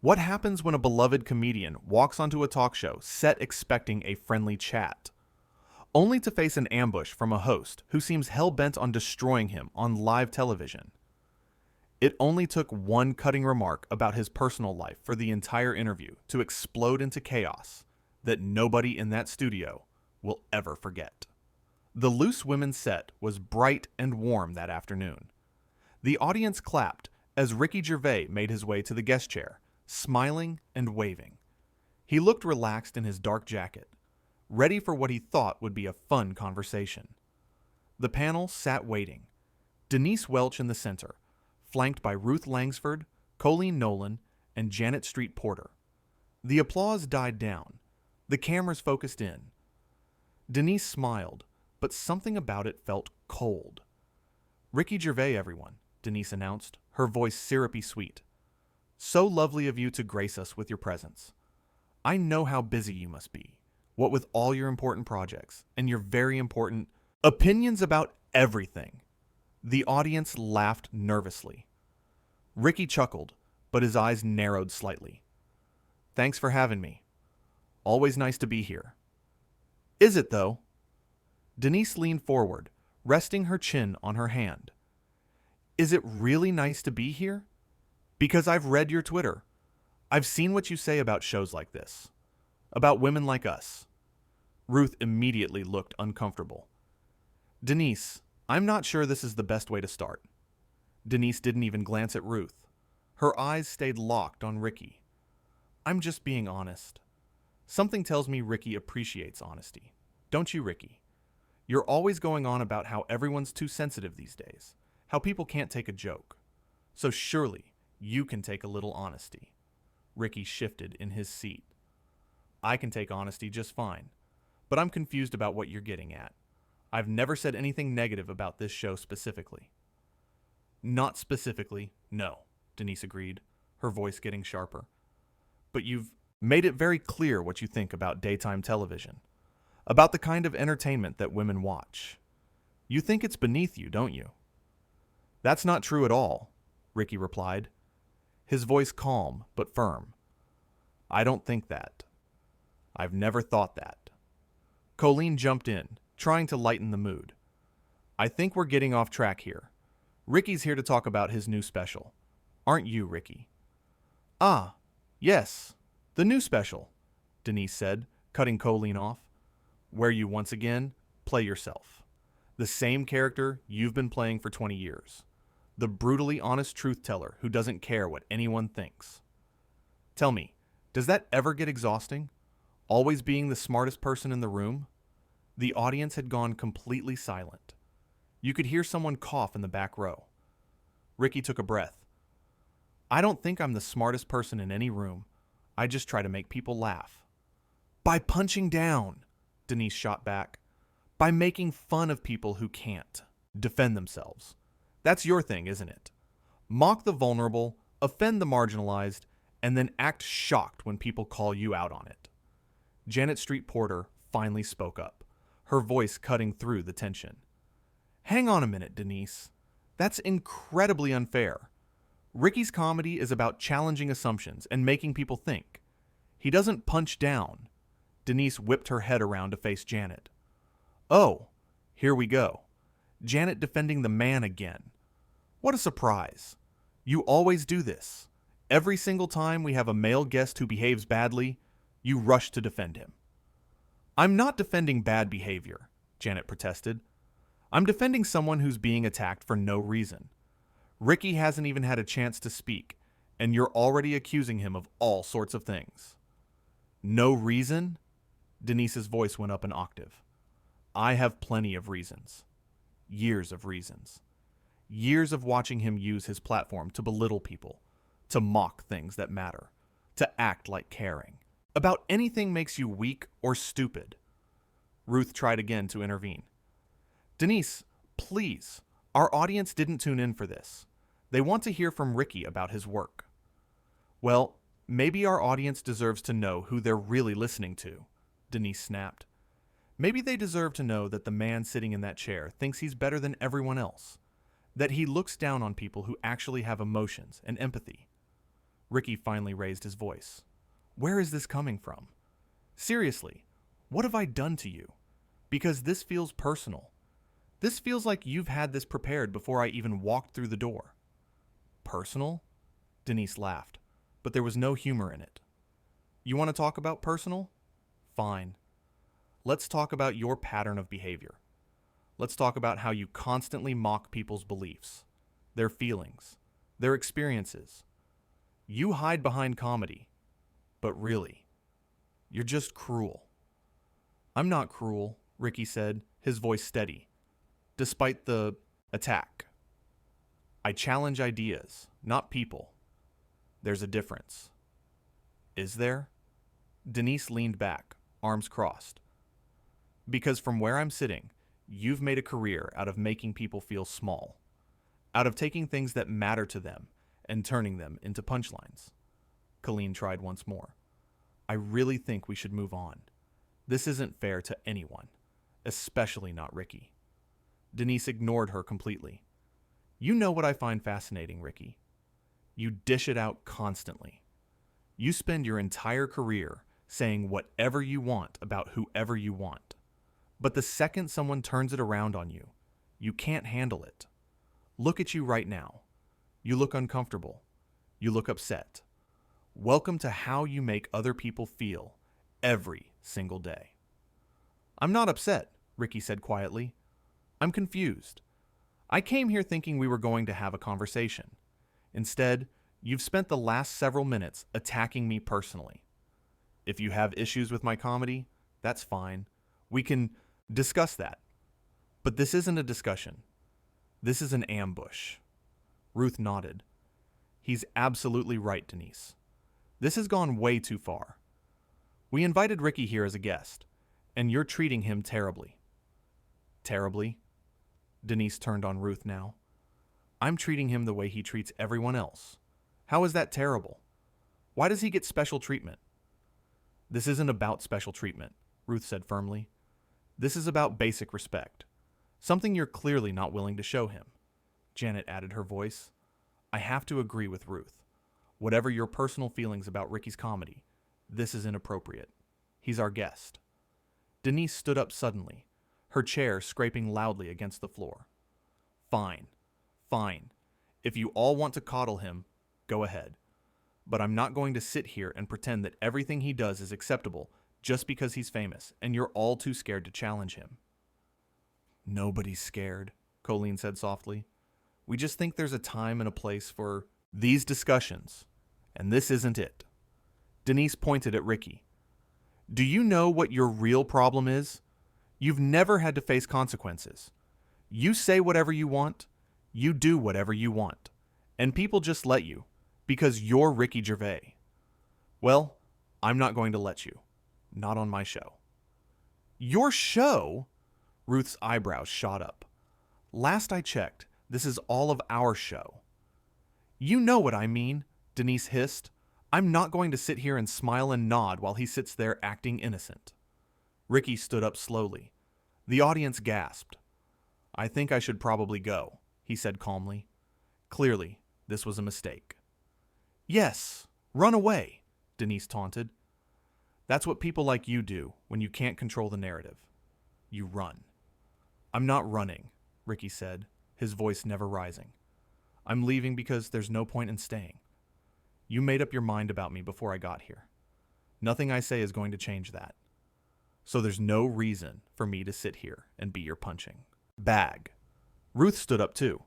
What happens when a beloved comedian walks onto a talk show set expecting a friendly chat, only to face an ambush from a host who seems hell-bent on destroying him on live television? It only took one cutting remark about his personal life for the entire interview to explode into chaos that nobody in that studio will ever forget. The Loose Women set was bright and warm that afternoon. The audience clapped as Ricky Gervais made his way to the guest chair, smiling and waving. He looked relaxed in his dark jacket, ready for what he thought would be a fun conversation. The panel sat waiting. Denise Welch in the center, flanked by Ruth Langsford, Colleen Nolan, and Janet Street Porter. The applause died down. The cameras focused in. Denise smiled, but something about it felt cold. "Ricky Gervais, everyone," Denise announced, her voice syrupy sweet. "So lovely of you to grace us with your presence. I know how busy you must be, what with all your important projects and your very important opinions about everything." The audience laughed nervously. Ricky chuckled, but his eyes narrowed slightly. "Thanks for having me. Always nice to be here." "Is it, though?" Denise leaned forward, resting her chin on her hand. "Is it really nice to be here? Because I've read your Twitter. I've seen what you say about shows like this. About women like us." Ruth immediately looked uncomfortable. "Denise, I'm not sure this is the best way to start." Denise didn't even glance at Ruth. Her eyes stayed locked on Ricky. "I'm just being honest. Something tells me Ricky appreciates honesty. Don't you, Ricky? You're always going on about how everyone's too sensitive these days, how people can't take a joke. So surely you can take a little honesty." Ricky shifted in his seat. "I can take honesty just fine, but I'm confused about what you're getting at. I've never said anything negative about this show specifically." "Not specifically, no," Denise agreed, her voice getting sharper. "But you've made it very clear what you think about daytime television, about the kind of entertainment that women watch. You think it's beneath you, don't you?" "That's not true at all," Ricky replied, his voice calm but firm. "I don't think that. I've never thought that." Colleen jumped in, trying to lighten the mood. "I think we're getting off track here. Ricky's here to talk about his new special. Aren't you, Ricky?" "Ah, yes, the new special," Denise said, cutting Colleen off. "Where you once again play yourself. The same character you've been playing for 20 years. The brutally honest truth teller who doesn't care what anyone thinks. Tell me, does that ever get exhausting? Always being the smartest person in the room?" The audience had gone completely silent. You could hear someone cough in the back row. Ricky took a breath. "I don't think I'm the smartest person in any room. I just try to make people laugh." "By punching down," Denise shot back. "By making fun of people who can't defend themselves. That's your thing, isn't it? Mock the vulnerable, offend the marginalized, and then act shocked when people call you out on it." Janet Street Porter finally spoke up, her voice cutting through the tension. "Hang on a minute, Denise. That's incredibly unfair. Ricky's comedy is about challenging assumptions and making people think. He doesn't punch down." Denise whipped her head around to face Janet. "Oh, here we go. Janet defending the man again. What a surprise. You always do this. Every single time we have a male guest who behaves badly, you rush to defend him." "I'm not defending bad behavior," Janet protested. "I'm defending someone who's being attacked for no reason. Ricky hasn't even had a chance to speak, and you're already accusing him of all sorts of things." "No reason?" Denise's voice went up an octave. "I have plenty of reasons. Years of reasons. Years of watching him use his platform to belittle people, to mock things that matter, to act like caring. About anything makes you weak or stupid." Ruth tried again to intervene. "Denise, please. Our audience didn't tune in for this. They want to hear from Ricky about his work." "Well, maybe our audience deserves to know who they're really listening to," Denise snapped. "Maybe they deserve to know that the man sitting in that chair thinks he's better than everyone else, that he looks down on people who actually have emotions and empathy." Ricky finally raised his voice. Where is this coming from? Seriously, what have I done to you? Because this feels personal. This feels like you've had this prepared before I even walked through the door. Personal? Denise laughed, but there was no humor in it. You want to talk about personal? Fine. Let's talk about your pattern of behavior. Let's talk about how you constantly mock people's beliefs, their feelings, their experiences. You hide behind comedy, but really, you're just cruel. I'm not cruel, Ricky said, his voice steady, despite the attack. I challenge ideas, not people. There's a difference. Is there? Denise leaned back, arms crossed. Because from where I'm sitting, you've made a career out of making people feel small, out of taking things that matter to them and turning them into punchlines. Colleen tried once more. I really think we should move on. This isn't fair to anyone, especially not Ricky. Denise ignored her completely. You know what I find fascinating, Ricky. You dish it out constantly. You spend your entire career saying whatever you want about whoever you want. But the second someone turns it around on you, you can't handle it. Look at you right now. You look uncomfortable. You look upset. Welcome to how you make other people feel every single day. I'm not upset, Ricky said quietly. I'm confused. I came here thinking we were going to have a conversation. Instead, you've spent the last several minutes attacking me personally. If you have issues with my comedy, that's fine. We can discuss that. But this isn't a discussion. This is an ambush. Ruth nodded. He's absolutely right, Denise. This has gone way too far. We invited Ricky here as a guest, and you're treating him terribly. Terribly? Denise turned on Ruth now. I'm treating him the way he treats everyone else. How is that terrible? Why does he get special treatment? This isn't about special treatment, Ruth said firmly. This is about basic respect, something you're clearly not willing to show him. Janet added her voice. I have to agree with Ruth. Whatever your personal feelings about Ricky's comedy, this is inappropriate. He's our guest. Denise stood up suddenly, her chair scraping loudly against the floor. Fine. If you all want to coddle him, go ahead. But I'm not going to sit here and pretend that everything he does is acceptable just because he's famous and you're all too scared to challenge him. Nobody's scared, Colleen said softly. We just think there's a time and a place for these discussions, and this isn't it. Denise pointed at Ricky. Do you know what your real problem is? You've never had to face consequences. You say whatever you want, you do whatever you want, and people just let you, because you're Ricky Gervais. Well, I'm not going to let you. Not on my show. Your show? Ruth's eyebrows shot up. Last I checked, this is all of our show. You know what I mean, Denise hissed. I'm not going to sit here and smile and nod while he sits there acting innocent. Ricky stood up slowly. The audience gasped. I think I should probably go, he said calmly. Clearly, this was a mistake. Yes, run away, Denise taunted. That's what people like you do when you can't control the narrative. You run. I'm not running, Ricky said, his voice never rising. I'm leaving because there's no point in staying. You made up your mind about me before I got here. Nothing I say is going to change that. So there's no reason for me to sit here and be your punching bag. Ruth stood up too.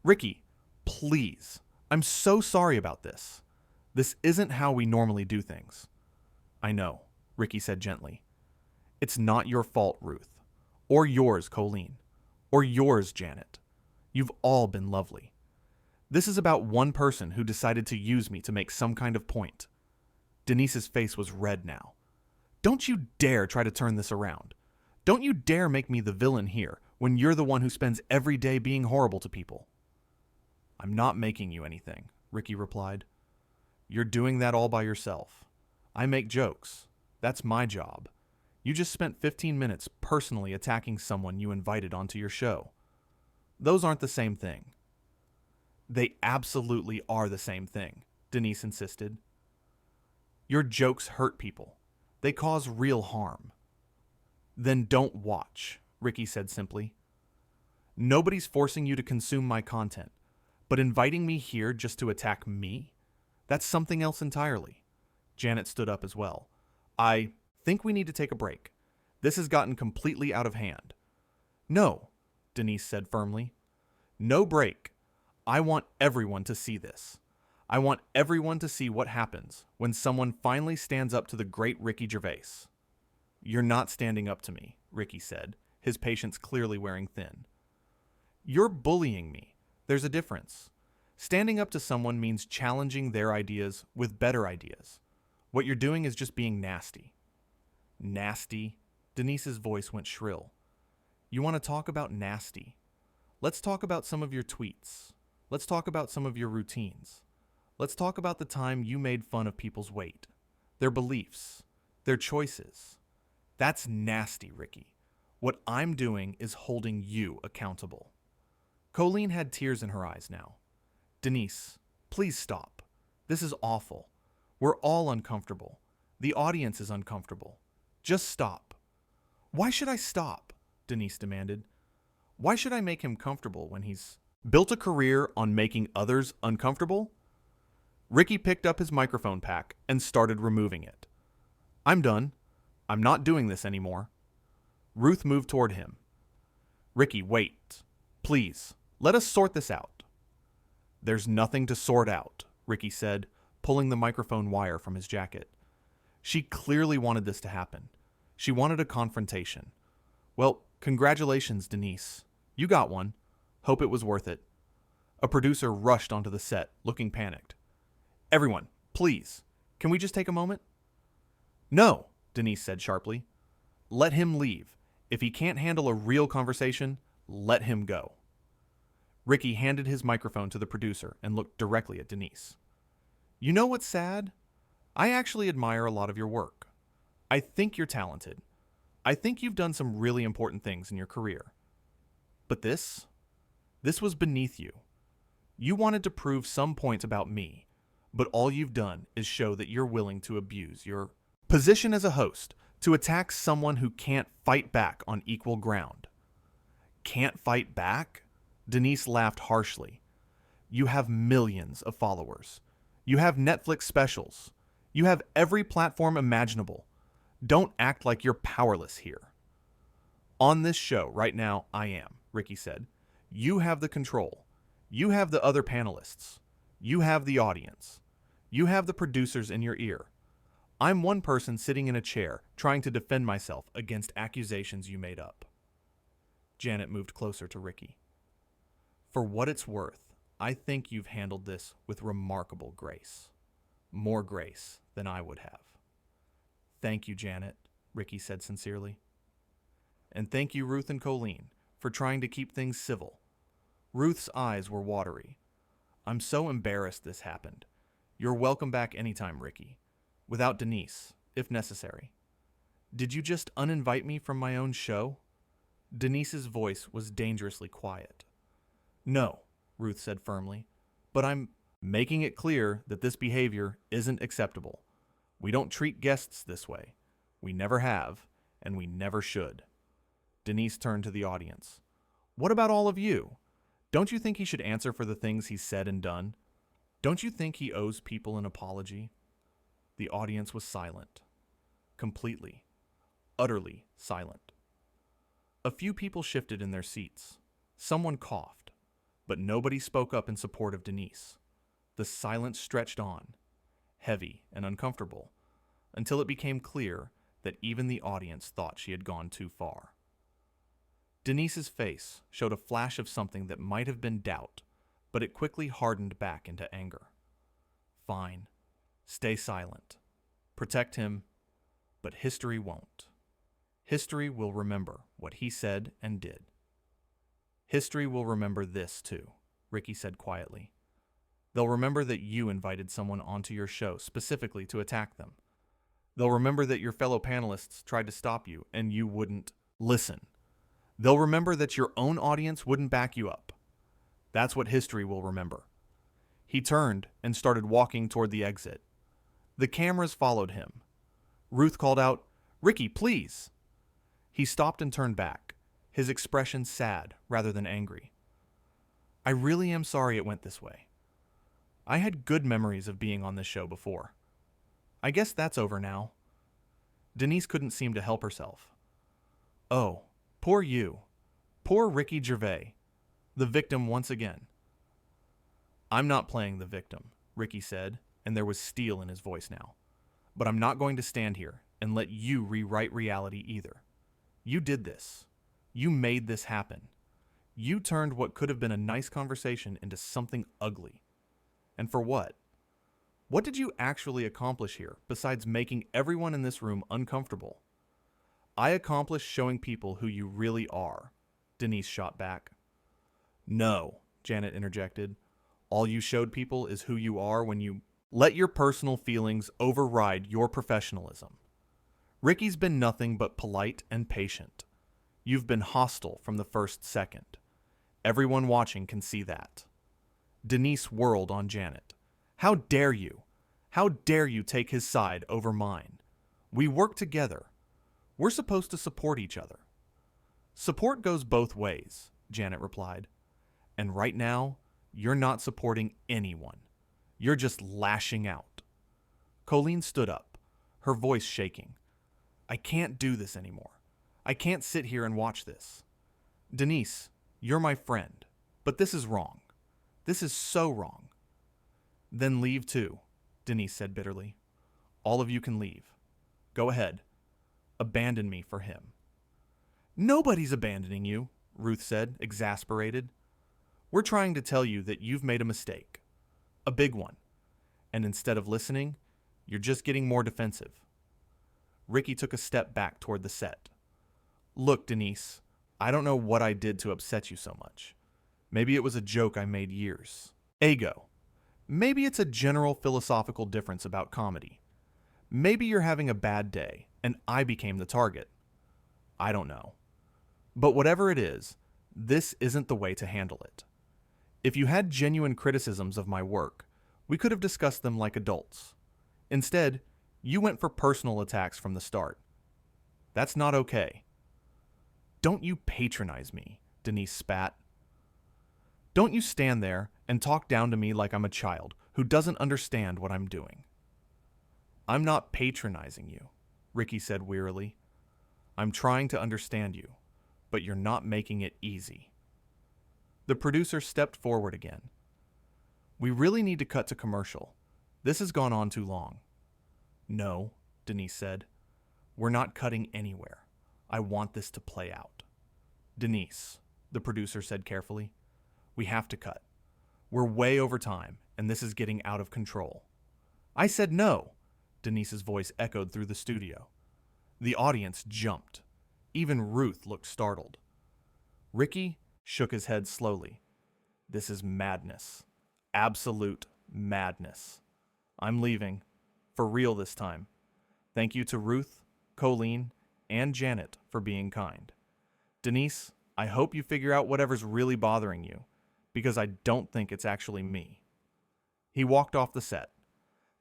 Ricky, please. I'm so sorry about this. This isn't how we normally do things. I know, Ricky said gently. It's not your fault, Ruth. Or yours, Colleen. Or yours, Janet. You've all been lovely. This is about one person who decided to use me to make some kind of point. Denise's face was red now. Don't you dare try to turn this around. Don't you dare make me the villain here when you're the one who spends every day being horrible to people. I'm not making you anything, Ricky replied. You're doing that all by yourself. I make jokes. That's my job. You just spent 15 minutes personally attacking someone you invited onto your show. Those aren't the same thing. They absolutely are the same thing, Denise insisted. Your jokes hurt people. They cause real harm. Then don't watch, Ricky said simply. Nobody's forcing you to consume my content, but inviting me here just to attack me? That's something else entirely. Janet stood up as well. I think we need to take a break. This has gotten completely out of hand. No, Denise said firmly. No break. I want everyone to see this. I want everyone to see what happens when someone finally stands up to the great Ricky Gervais. You're not standing up to me, Ricky said, his patience clearly wearing thin. You're bullying me. There's a difference. Standing up to someone means challenging their ideas with better ideas. What you're doing is just being nasty. Nasty? Denise's voice went shrill. You want to talk about nasty? Let's talk about some of your tweets. Let's talk about some of your routines. Let's talk about the time you made fun of people's weight, their beliefs, their choices. That's nasty, Ricky. What I'm doing is holding you accountable. Colleen had tears in her eyes now. Denise, please stop. This is awful. We're all uncomfortable. The audience is uncomfortable. Just stop. Why should I stop? Denise demanded. Why should I make him comfortable when he's built a career on making others uncomfortable? Ricky picked up his microphone pack and started removing it. I'm done. I'm not doing this anymore. Ruth moved toward him. Ricky, wait. Please, let us sort this out. There's nothing to sort out, Ricky said, pulling the microphone wire from his jacket. She clearly wanted this to happen. She wanted a confrontation. Well, congratulations, Denise. You got one. Hope it was worth it. A producer rushed onto the set, looking panicked. Everyone, please, can we just take a moment? No, Denise said sharply. Let him leave. If he can't handle a real conversation, let him go. Ricky handed his microphone to the producer and looked directly at Denise. You know what's sad? I actually admire a lot of your work. I think you're talented. I think you've done some really important things in your career. But this was beneath you. You wanted to prove some point about me, but all you've done is show that you're willing to abuse your position as a host to attack someone who can't fight back on equal ground. Can't fight back? Denise laughed harshly. You have millions of followers. You have Netflix specials. You have every platform imaginable. Don't act like you're powerless here. On this show right now, I am, Ricky said. You have the control. You have the other panelists. You have the audience. You have the producers in your ear. I'm one person sitting in a chair trying to defend myself against accusations you made up. Janet moved closer to Ricky. For what it's worth, I think you've handled this with remarkable grace. More grace than I would have. Thank you, Janet, Ricky said sincerely. And thank you, Ruth and Colleen, for trying to keep things civil. Ruth's eyes were watery. I'm so embarrassed this happened. You're welcome back anytime, Ricky. Without Denise, if necessary. Did you just uninvite me from my own show? Denise's voice was dangerously quiet. No, Ruth said firmly, but I'm making it clear that this behavior isn't acceptable. We don't treat guests this way. We never have, and we never should. Denise turned to the audience. What about all of you? Don't you think he should answer for the things he's said and done? Don't you think he owes people an apology? The audience was silent. Completely, utterly silent. A few people shifted in their seats. Someone coughed, but nobody spoke up in support of Denise. The silence stretched on, heavy and uncomfortable, until it became clear that even the audience thought she had gone too far. Denise's face showed a flash of something that might have been doubt, but it quickly hardened back into anger. Fine. Stay silent. Protect him, but history won't. History will remember what he said and did. History will remember this too, Ricky said quietly. They'll remember that you invited someone onto your show specifically to attack them. They'll remember that your fellow panelists tried to stop you and you wouldn't listen. They'll remember that your own audience wouldn't back you up. That's what history will remember. He turned and started walking toward the exit. The cameras followed him. Ruth called out, "Ricky, please!" He stopped and turned back, his expression sad rather than angry. "I really am sorry it went this way. I had good memories of being on this show before. I guess that's over now." Denise couldn't seem to help herself. "Oh, poor you. Poor Ricky Gervais. The victim once again." "I'm not playing the victim," Ricky said, and there was steel in his voice now. "But I'm not going to stand here and let you rewrite reality either. You did this. You made this happen. You turned what could have been a nice conversation into something ugly. And for what? What did you actually accomplish here besides making everyone in this room uncomfortable?" "I accomplished showing people who you really are," Denise shot back. "No," Janet interjected. "All you showed people is who you are when you let your personal feelings override your professionalism. Ricky's been nothing but polite and patient. You've been hostile from the first second. Everyone watching can see that." Denise whirled on Janet. "How dare you? How dare you take his side over mine? We work together. We're supposed to support each other." "Support goes both ways," Janet replied. "And right now, you're not supporting anyone. You're just lashing out." Colleen stood up, her voice shaking. "I can't do this anymore. I can't sit here and watch this. Denise, you're my friend, but this is wrong. This is so wrong." "Then leave too," Denise said bitterly. "All of you can leave. Go ahead. Abandon me for him." "Nobody's abandoning you," Ruth said, exasperated. "We're trying to tell you that you've made a mistake. A big one. And instead of listening, you're just getting more defensive." Ricky took a step back toward the set. "Look, Denise, I don't know what I did to upset you so much. Maybe it was a joke I made years ago. Maybe it's a general philosophical difference about comedy. Maybe you're having a bad day, and I became the target. I don't know. But whatever it is, this isn't the way to handle it. If you had genuine criticisms of my work, we could have discussed them like adults. Instead, you went for personal attacks from the start. That's not okay." "Don't you patronize me," Denise spat. "Don't you stand there and talk down to me like I'm a child who doesn't understand what I'm doing." "I'm not patronizing you," Ricky said wearily. "I'm trying to understand you, but you're not making it easy." The producer stepped forward again. "We really need to cut to commercial. This has gone on too long." "No," Denise said. "We're not cutting anywhere. I want this to play out." "Denise," the producer said carefully, "we have to cut. We're way over time, and this is getting out of control." "I said no," Denise's voice echoed through the studio. The audience jumped. Even Ruth looked startled. Ricky shook his head slowly. "This is madness. Absolute madness. I'm leaving. For real this time. Thank you to Ruth, Colleen, and Janet for being kind. Denise, I hope you figure out whatever's really bothering you, because I don't think it's actually me." He walked off the set.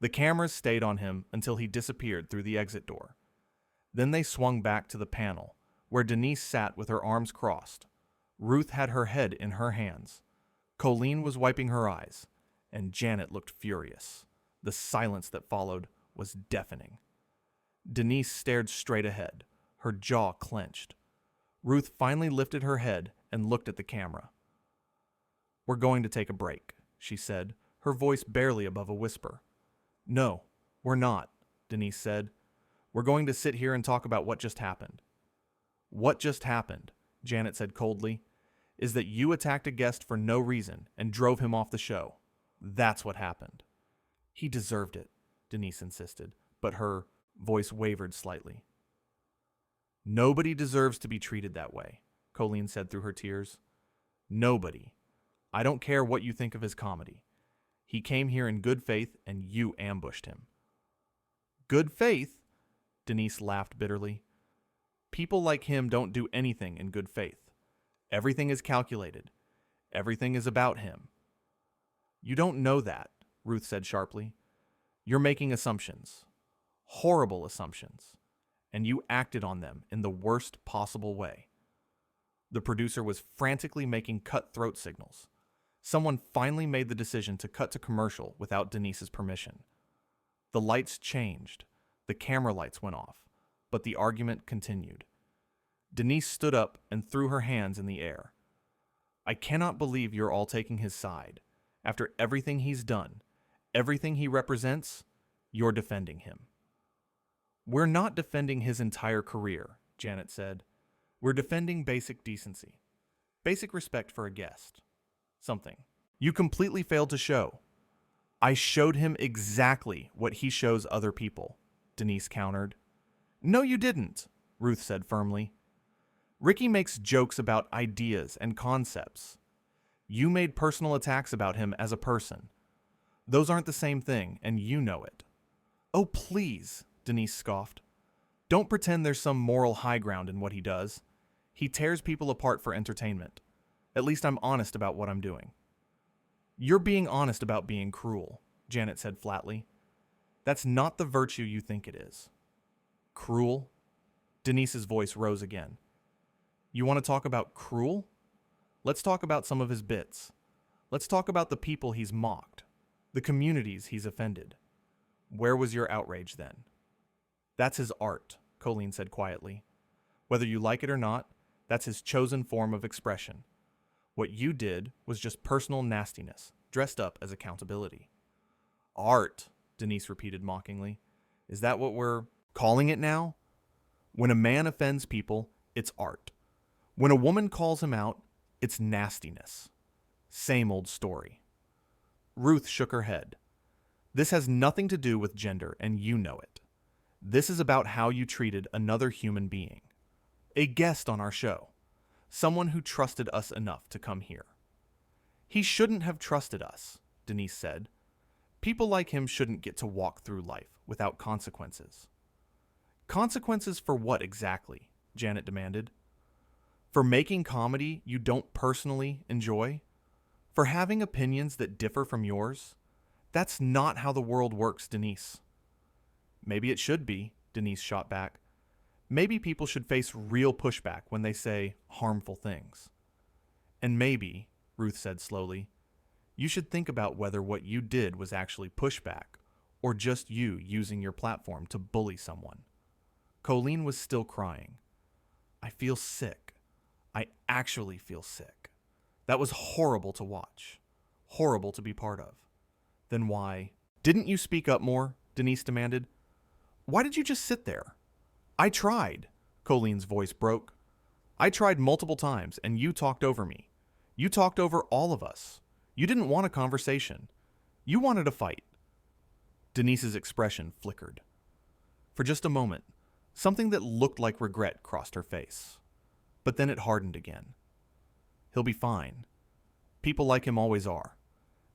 The cameras stayed on him until he disappeared through the exit door. Then they swung back to the panel, where Denise sat with her arms crossed. Ruth had her head in her hands. Colleen was wiping her eyes, and Janet looked furious. The silence that followed was deafening. Denise stared straight ahead, her jaw clenched. Ruth finally lifted her head and looked at the camera. "We're going to take a break," she said, her voice barely above a whisper. "No, we're not," Denise said. "We're going to sit here and talk about what just happened." "What just happened," Janet said coldly, "is that you attacked a guest for no reason and drove him off the show. That's what happened." "He deserved it," Denise insisted, but her voice wavered slightly. "Nobody deserves to be treated that way," Colleen said through her tears. "Nobody. I don't care what you think of his comedy. He came here in good faith and you ambushed him." "Good faith?" Denise laughed bitterly. "People like him don't do anything in good faith. Everything is calculated. Everything is about him." You don't know that, Ruth said sharply. You're making assumptions. Horrible assumptions. And you acted on them in the worst possible way. The producer was frantically making cutthroat signals. Someone finally made the decision to cut to commercial without Denise's permission. The lights changed. The camera lights went off. But the argument continued. Denise stood up and threw her hands in the air. I cannot believe you're all taking his side. After everything he's done, everything he represents, you're defending him. We're not defending his entire career, Janet said. We're defending basic decency. Basic respect for a guest. Something. You completely failed to show. I showed him exactly what he shows other people, Denise countered. No, you didn't, Ruth said firmly. Ricky makes jokes about ideas and concepts. You made personal attacks about him as a person. Those aren't the same thing, and you know it. Oh, please, Denise scoffed. Don't pretend there's some moral high ground in what he does. He tears people apart for entertainment. At least I'm honest about what I'm doing. You're being honest about being cruel, Janet said flatly. That's not the virtue you think it is. Cruel? Denise's voice rose again. You want to talk about cruel? Let's talk about some of his bits. Let's talk about the people he's mocked, the communities he's offended. Where was your outrage then? That's his art, Colleen said quietly. Whether you like it or not, that's his chosen form of expression. What you did was just personal nastiness, dressed up as accountability. Art, Denise repeated mockingly. Is that what we're calling it now? When a man offends people, it's art. When a woman calls him out, it's nastiness. Same old story. Ruth shook her head. This has nothing to do with gender, and you know it. This is about how you treated another human being. A guest on our show. Someone who trusted us enough to come here. He shouldn't have trusted us, Denise said. People like him shouldn't get to walk through life without consequences. Consequences for what exactly? Janet demanded. For making comedy you don't personally enjoy? For having opinions that differ from yours? That's not how the world works, Denise. Maybe it should be, Denise shot back. Maybe people should face real pushback when they say harmful things. And maybe, Ruth said slowly, you should think about whether what you did was actually pushback or just you using your platform to bully someone. Colleen was still crying. I feel sick. I actually feel sick. That was horrible to watch. Horrible to be part of. Then why? Didn't you speak up more? Denise demanded. Why did you just sit there? I tried. Colleen's voice broke. I tried multiple times, and you talked over me. You talked over all of us. You didn't want a conversation. You wanted a fight. Denise's expression flickered. For just a moment, something that looked like regret crossed her face. But then it hardened again. He'll be fine. People like him always are.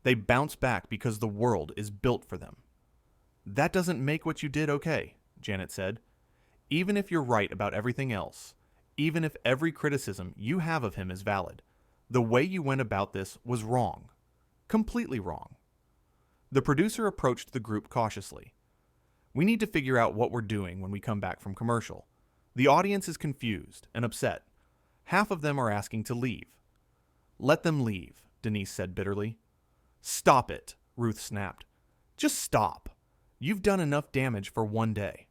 They bounce back because the world is built for them. That doesn't make what you did okay, Janet said. Even if you're right about everything else, even if every criticism you have of him is valid, the way you went about this was wrong. Completely wrong. The producer approached the group cautiously. We need to figure out what we're doing when we come back from commercial. The audience is confused and upset. Half of them are asking to leave. Let them leave, Denise said bitterly. Stop it, Ruth snapped. Just stop. You've done enough damage for one day.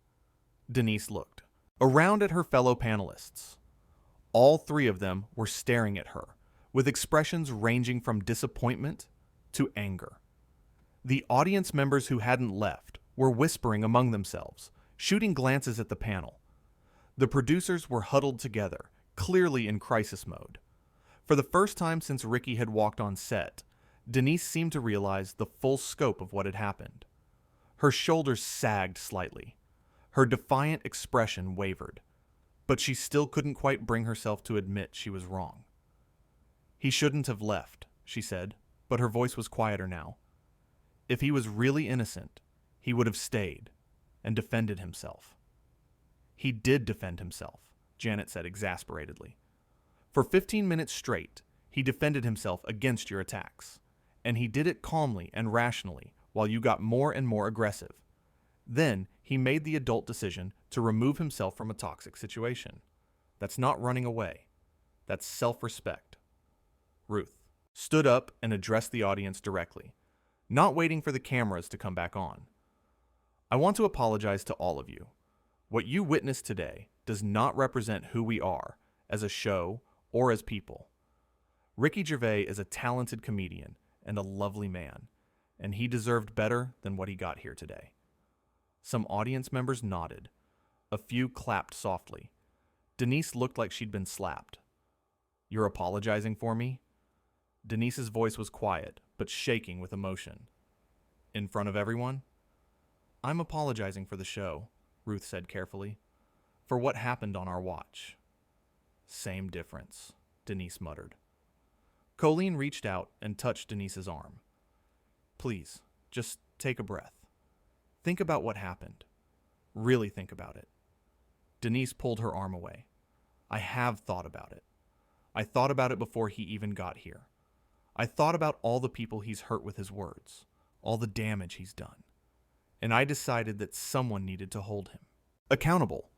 Denise looked around at her fellow panelists. All three of them were staring at her, with expressions ranging from disappointment to anger. The audience members who hadn't left were whispering among themselves, shooting glances at the panel. The producers were huddled together, clearly in crisis mode. For the first time since Ricky had walked on set, Denise seemed to realize the full scope of what had happened. Her shoulders sagged slightly. Her defiant expression wavered, but she still couldn't quite bring herself to admit she was wrong. He shouldn't have left, she said, but her voice was quieter now. If he was really innocent, he would have stayed and defended himself. He did defend himself, Janet said exasperatedly. For 15 minutes straight, he defended himself against your attacks, and he did it calmly and rationally while you got more and more aggressive. Then he made the adult decision to remove himself from a toxic situation. That's not running away. That's self-respect. Ruth stood up and addressed the audience directly, not waiting for the cameras to come back on. I want to apologize to all of you. What you witnessed today does not represent who we are as a show or as people. Ricky Gervais is a talented comedian and a lovely man, and he deserved better than what he got here today. Some audience members nodded. A few clapped softly. Denise looked like she'd been slapped. "You're apologizing for me?" Denise's voice was quiet, but shaking with emotion. "In front of everyone?" "I'm apologizing for the show," Ruth said carefully. "For what happened on our watch." "Same difference," Denise muttered. Colleen reached out and touched Denise's arm. "Please, just take a breath. Think about what happened. Really think about it." Denise pulled her arm away. "I have thought about it. I thought about it before he even got here. I thought about all the people he's hurt with his words, all the damage he's done. And I decided that someone needed to hold him accountable."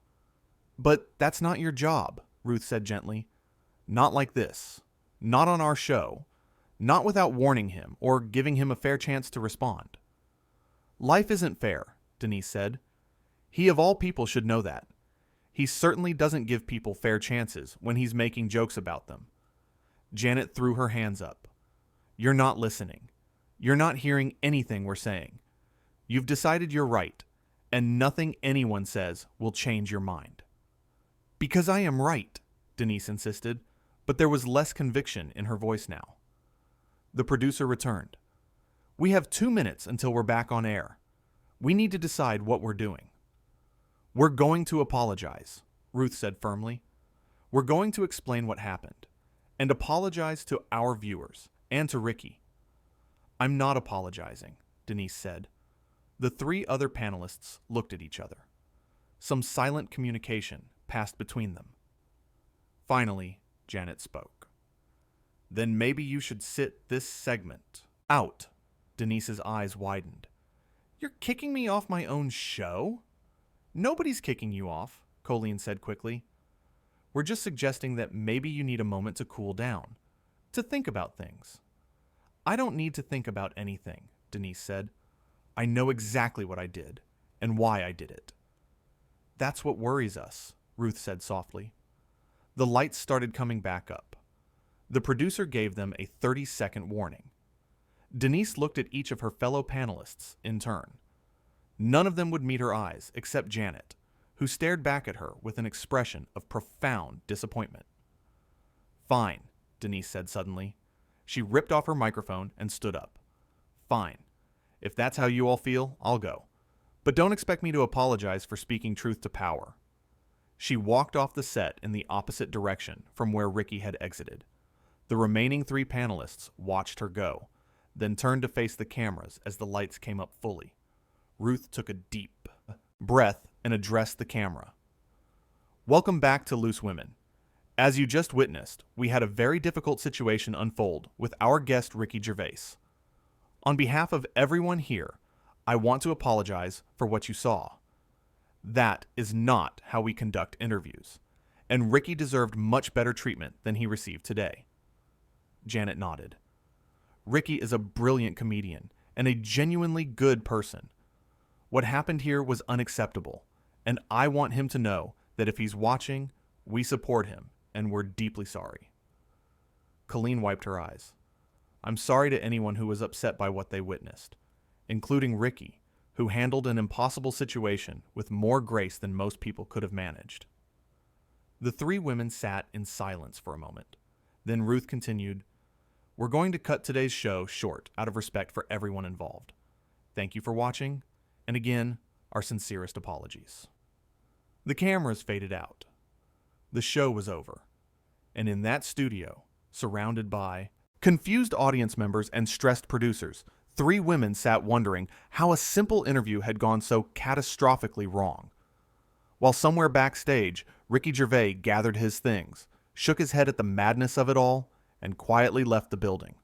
"But that's not your job," Ruth said gently. "Not like this. Not on our show. Not without warning him or giving him a fair chance to respond." "Life isn't fair," Denise said. "He of all people should know that. He certainly doesn't give people fair chances when he's making jokes about them." Janet threw her hands up. "You're not listening. You're not hearing anything we're saying. You've decided you're right, and nothing anyone says will change your mind." "Because I am right," Denise insisted, but there was less conviction in her voice now. The producer returned. "We have 2 minutes until we're back on air. We need to decide what we're doing." "We're going to apologize," Ruth said firmly. "We're going to explain what happened, and apologize to our viewers and to Ricky." "I'm not apologizing," Denise said. The 3 other panelists looked at each other. Some silent communication passed between them. Finally, Janet spoke. "Then maybe you should sit this segment out." Denise's eyes widened. "You're kicking me off my own show?" "Nobody's kicking you off," Colleen said quickly. "We're just suggesting that maybe you need a moment to cool down, to think about things." "I don't need to think about anything," Denise said. "I know exactly what I did and why I did it." "That's what worries us," Ruth said softly. The lights started coming back up. The producer gave them a 30-second warning. Denise looked at each of her fellow panelists in turn. None of them would meet her eyes except Janet, who stared back at her with an expression of profound disappointment. "Fine," Denise said suddenly. She ripped off her microphone and stood up. "Fine. If that's how you all feel, I'll go. But don't expect me to apologize for speaking truth to power." She walked off the set in the opposite direction from where Ricky had exited. The remaining 3 panelists watched her go, then turned to face the cameras as the lights came up fully. Ruth took a deep breath and addressed the camera. "Welcome back to Loose Women. As you just witnessed, we had a very difficult situation unfold with our guest Ricky Gervais. On behalf of everyone here, I want to apologize for what you saw. That is not how we conduct interviews, and Ricky deserved much better treatment than he received today." Janet nodded. "Ricky is a brilliant comedian and a genuinely good person. What happened here was unacceptable, and I want him to know that if he's watching, we support him, and we're deeply sorry." Colleen wiped her eyes. "I'm sorry to anyone who was upset by what they witnessed, including Ricky, who handled an impossible situation with more grace than most people could have managed." The 3 women sat in silence for a moment. Then Ruth continued, "We're going to cut today's show short out of respect for everyone involved. Thank you for watching, and again, our sincerest apologies." The cameras faded out. The show was over, and in that studio, surrounded by confused audience members and stressed producers, 3 women sat wondering how a simple interview had gone so catastrophically wrong. While somewhere backstage, Ricky Gervais gathered his things, shook his head at the madness of it all, and quietly left the building.